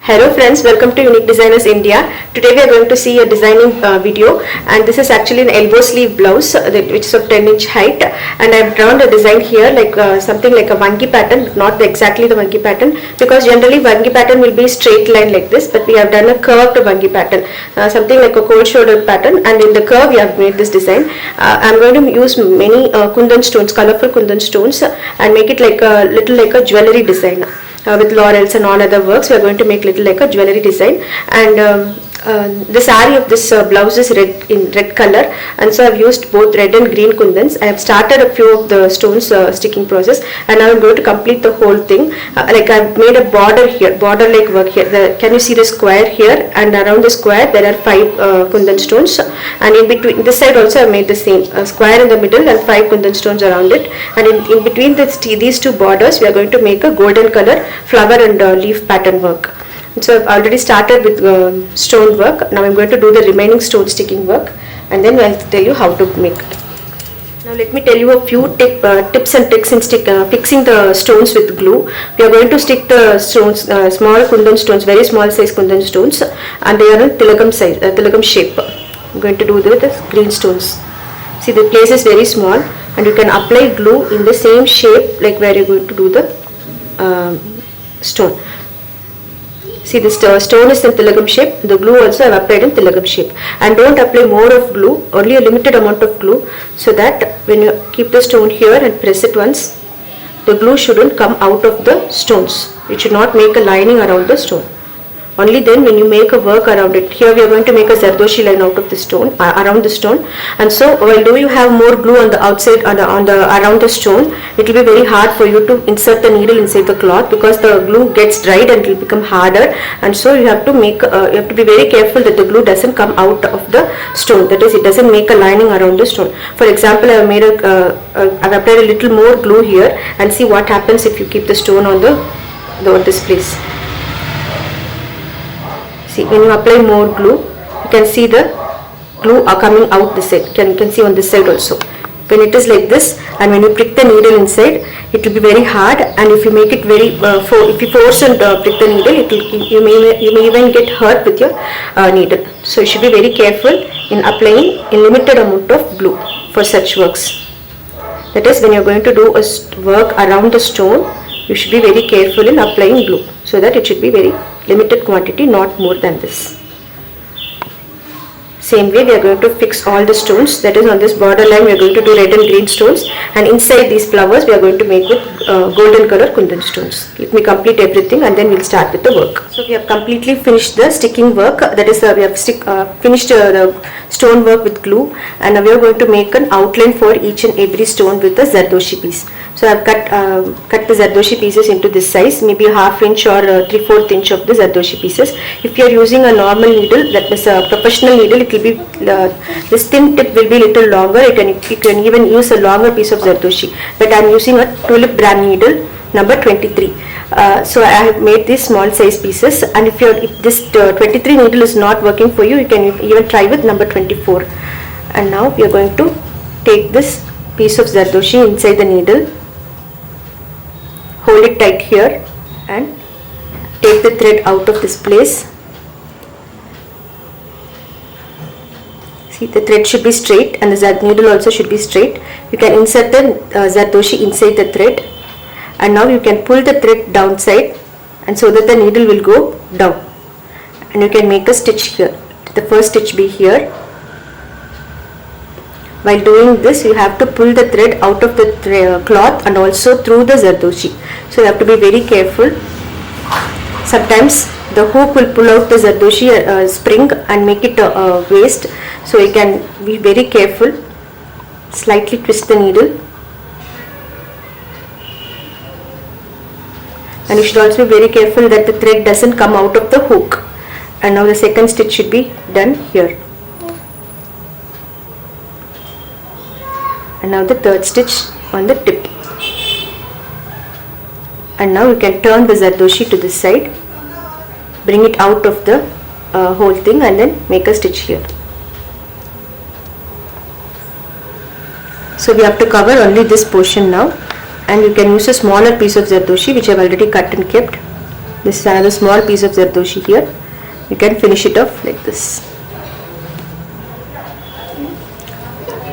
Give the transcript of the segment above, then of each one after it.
Hello friends, welcome to Unique Designers India. Today we are going to see a designing video, and this is actually an elbow sleeve blouse which is of 10-inch height, and I have drawn a design here like something like a vangi pattern, but not exactly the vangi pattern, because generally vangi pattern will be straight line like this, but we have done a curved vangi pattern, something like a cold shoulder pattern, and in the curve we have made this design. I am going to use many kundan stones, colorful kundan stones, and make it like a little like a jewelry design. With laurels and all other works, we are going to make little like a jewelry design, and the saree of this blouse is red color, and so I have used both red and green kundans. I have started a few of the stones sticking process, and now I am going to complete the whole thing. Like I have made a border here, border like work here. Can you see the square here? And around the square there are 5 kundan stones, and in between this side also I have made the same square in the middle and 5 kundan stones around it, and in between these two borders we are going to make a golden color flower and leaf pattern work. So I've already started with stone work. Now I'm going to do the remaining stone sticking work, and then I'll tell you how to make it. Now let me tell you a few tips and tricks in fixing the stones with glue. We are going to stick the stones, small kundan stones, very small size kundan stones, and they are in tilakam size, tilakam shape. I'm going to do this with green stones. See, the place is very small, and you can apply glue in the same shape like where you're going to do the stone. See, this stone is in tilakam shape. The glue also I have applied in tilakam shape. And don't apply more of glue, only a limited amount of glue, so that when you keep the stone here and press it once, the glue shouldn't come out of the stones. It should not make a lining around the stone. Only then when you make a work around it. Here we are going to make a zardoshi line out of the stone, around the stone. And so although you have more glue on the outside, around the stone, it will be very hard for you to insert the needle inside the cloth, because the glue gets dried and it will become harder. And so you have to be very careful that the glue doesn't come out of the stone. That is, it doesn't make a lining around the stone. For example, I have I've applied a little more glue here, and see what happens if you keep the stone on this place. See, when you apply more glue, you can see the glue are coming out this side. You can see on this side also. When it is like this, and when you prick the needle inside, it will be very hard. And if you make it very, if you force and prick the needle, you may even get hurt with your needle. So you should be very careful in applying a limited amount of glue for such works. That is, when you are going to do a work around the stone, you should be very careful in applying glue, so that it should be very limited quantity, not more than this. Same way we are going to fix all the stones. That is, on this border line we are going to do red and green stones, and inside these flowers we are going to make with golden color kundan stones. Let me complete everything, and then we'll start with the work. So we have completely finished the sticking work. That is, we have finished the stone work with glue, and now we are going to make an outline for each and every stone with the zardoshi piece. So I have cut the zardoshi pieces into this size, maybe a ½ inch or 3/4 inch of the zardoshi pieces. If you are using a normal needle, that is a professional needle, it will be this thin tip will be little longer. You can even use a longer piece of zardoshi. But I am using a tulip brand needle number 23. So I have made these small size pieces, and if this 23 needle is not working for you, you can even try with number 24. And now we are going to take this piece of zardoshi inside the needle. Hold it tight here and take the thread out of this place. See, the thread should be straight, and the needle also should be straight. You can insert the zardoshi inside the thread, and now you can pull the thread downside, and so that the needle will go down, and you can make a stitch here. The first stitch be here. While doing this, you have to pull the thread out of the cloth and also through the zardoshi. So you have to be very careful. Sometimes the hook will pull out the zardoshi spring and make it a waste. So you can be very careful. Slightly twist the needle. And you should also be very careful that the thread doesn't come out of the hook. And now the second stitch should be done here. And now the third stitch on the tip. And now you can turn the zardoshi to this side, bring it out of the whole thing, and then make a stitch here. So we have to cover only this portion now, and you can use a smaller piece of zardoshi which I have already cut and kept. This is another small piece of Zardoshi here. You can finish it off like this.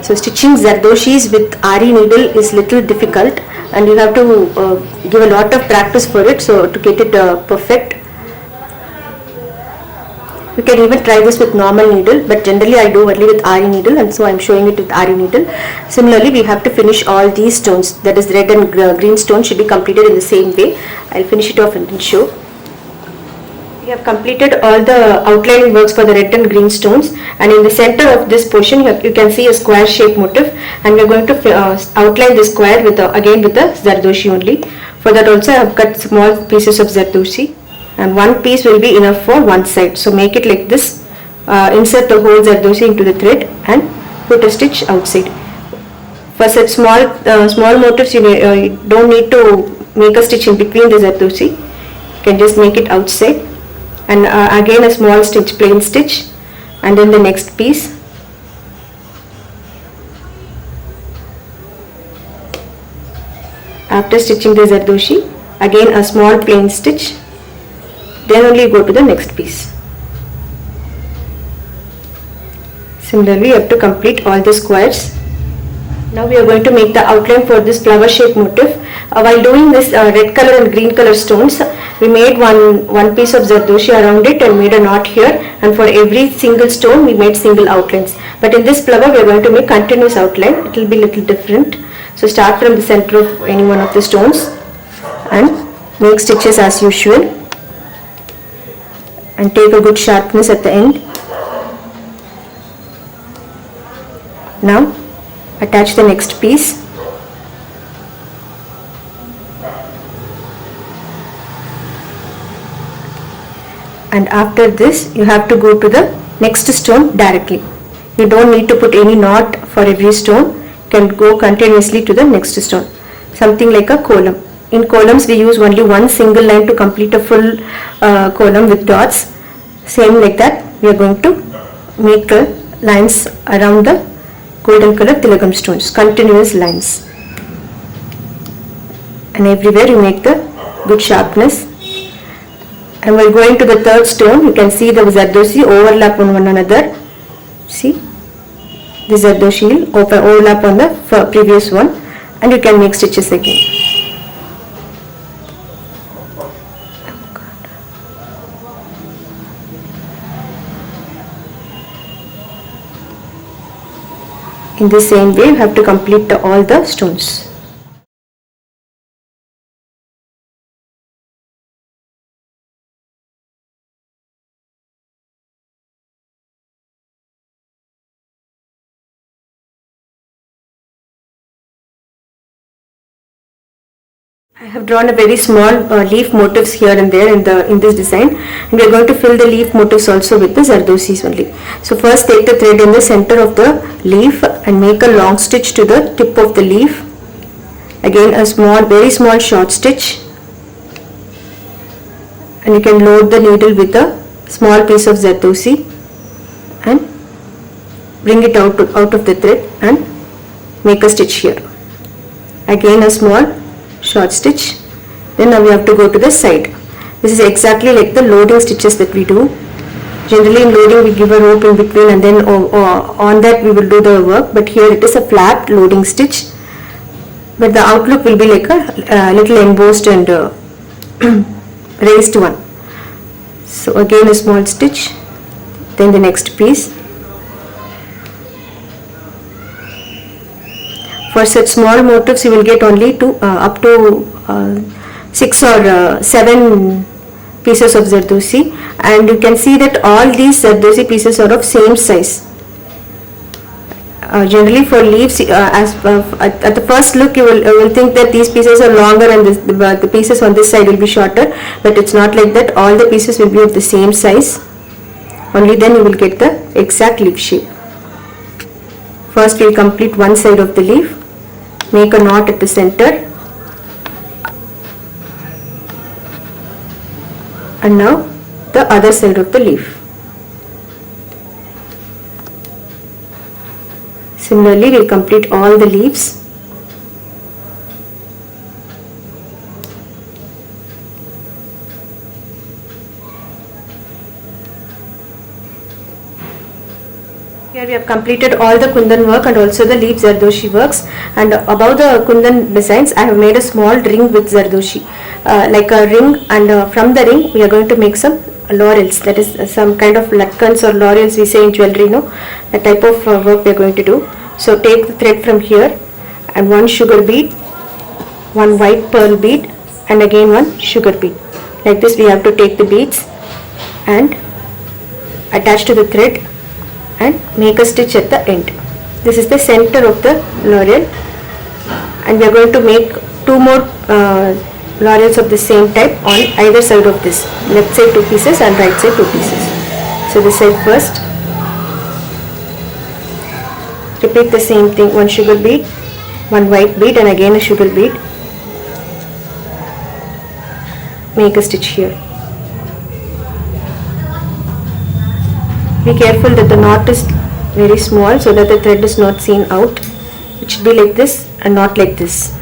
So stitching Zardoshis with Ari needle is little difficult, and you have to give a lot of practice for it, so to get it perfect. You can even try this with normal needle, but generally I do only with Ari needle, and so I am showing it with Ari needle. Similarly, we have to finish all these stones, that is red and green stone should be completed in the same way. I'll finish it off and then show. We have completed all the outlining works for the red and green stones, and in the center of this portion you can see a square shape motif, and we are going to outline this square with again with the Zardoshi only. For that also I have cut small pieces of Zardoshi, and one piece will be enough for one side. So make it like this, insert the whole Zardoshi into the thread and put a stitch outside. For such small motifs you don't need to make a stitch in between the Zardoshi, you can just make it outside. And again a small stitch, plain stitch, and then the next piece. After stitching the Zardoshi, again a small plain stitch, then only go to the next piece. Similarly, you have to complete all the squares. Now we are going to make the outline for this flower shape motif. While doing this red color and green color stones, we made one piece of Zardoshi around it and made a knot here, and for every single stone we made single outlines. But in this flower we are going to make continuous outline. It will be little different. So start from the center of any one of the stones and make stitches as usual, and take a good sharpness at the end. Now attach the next piece. And after this you have to go to the next stone directly. You don't need to put any knot for every stone. You can go continuously to the next stone. Something like a column. In columns we use only one single line to complete a full column with dots. Same like that we are going to make lines around the golden color tilagam stones, continuous lines. And everywhere you make the good sharpness. And while going to the third stone, you can see the Zardoshi overlap on one another. See, the Zardoshi will overlap on the previous one, and you can make stitches again. In the same way, you have to complete all the stones. I have drawn a very small leaf motifs here and there in this design, and we are going to fill the leaf motifs also with the Zardoshis only. So first take the thread in the center of the leaf and make a long stitch to the tip of the leaf. Again a very small short stitch, and you can load the needle with a small piece of Zardoshi and bring it out of the thread and make a stitch here. Again a small short stitch. Then now we have to go to the side. This is exactly like the loading stitches that we do. Generally in loading we give a rope in between, and then on that we will do the work, but here it is a flat loading stitch, but the outlook will be like a little embossed and raised one. So again a small stitch, then the next piece. For such small motifs you will get only up to 6 or 7 pieces of Zardoshi, and you can see that all these Zardoshi pieces are of same size. Generally for leaves, at the first look you will think that these pieces are longer and the pieces on this side will be shorter, but it's not like that. All the pieces will be of the same size. Only then you will get the exact leaf shape. First we will complete one side of the leaf. Make a knot at the center, and now the other side of the leaf. Similarly, we will complete all the leaves. Here we have completed all the kundan work and also the leaf zardoshi works, and above the kundan designs I have made a small ring with zardoshi, like a ring, and from the ring we are going to make some laurels, that is some kind of latkans or laurels we say in jewelry, no, that type of work we are going to do. So take the thread from here and one sugar bead, one white pearl bead, and again one sugar bead. Like this we have to take the beads and attach to the thread and make a stitch at the end. This is the center of the laurel, and we are going to make two more laurels of the same type on either side of this, left side 2 pieces and right side 2 pieces. So this side first, repeat the same thing, one sugar bead, one white bead, and again a sugar bead, make a stitch here. Be careful that the knot is very small so that the thread is not seen out. It should be like this and not like this.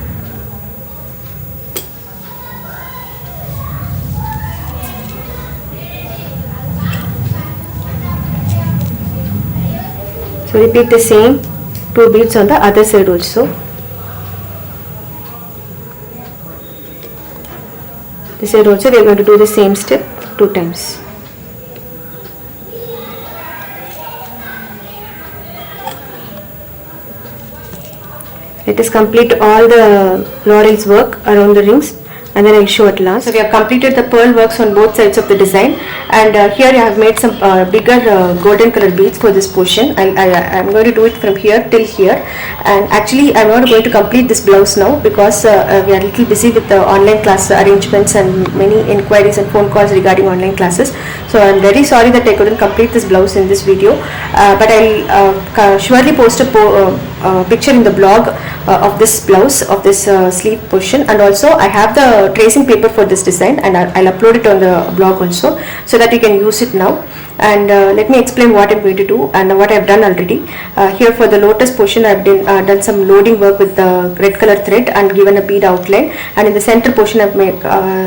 So repeat the same 2 beads on the other side also. This side also we are going to do the same step 2 times. Let us complete all the laurels work around the rings, and then I will show at last. So we have completed the pearl works on both sides of the design, and here I have made some bigger golden color beads for this portion. I am going to do it from here till here, and actually I am not going to complete this blouse now because we are a little busy with the online class arrangements and many inquiries and phone calls regarding online classes. So I am very sorry that I couldn't complete this blouse in this video, but I will surely post a picture in the blog of this blouse, of this sleeve portion, and also I have the tracing paper for this design, and I'll upload it on the blog also so that you can use it now. And let me explain what I'm going to do and what I've done already. Here for the lotus portion I've done some loading work with the red color thread and given a bead outline, and in the center portion I've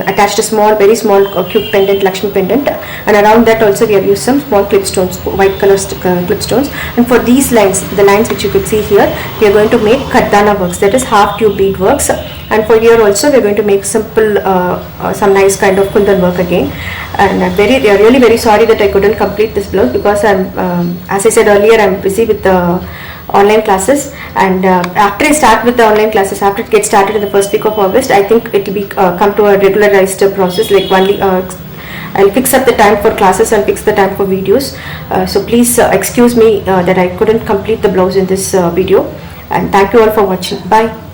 attached a small, very small cube pendant, Lakshmi pendant, and around that also we have used some small clip stones, white color clip stones. And for these lines, the lines which you could see here, we are going to make kardana works, that is half tube bead works. And for here also we are going to make simple some nice kind of kundan work again. And I'm really very sorry that I couldn't complete this blouse because I'm as I said earlier, I'm busy with the online classes, and after I start with the online classes, after it gets started in the first week of August, I think it will be come to a regularized process, like only I'll fix up the time for classes and fix the time for videos. So please excuse me that I couldn't complete the blouse in this video, and thank you all for watching. Bye.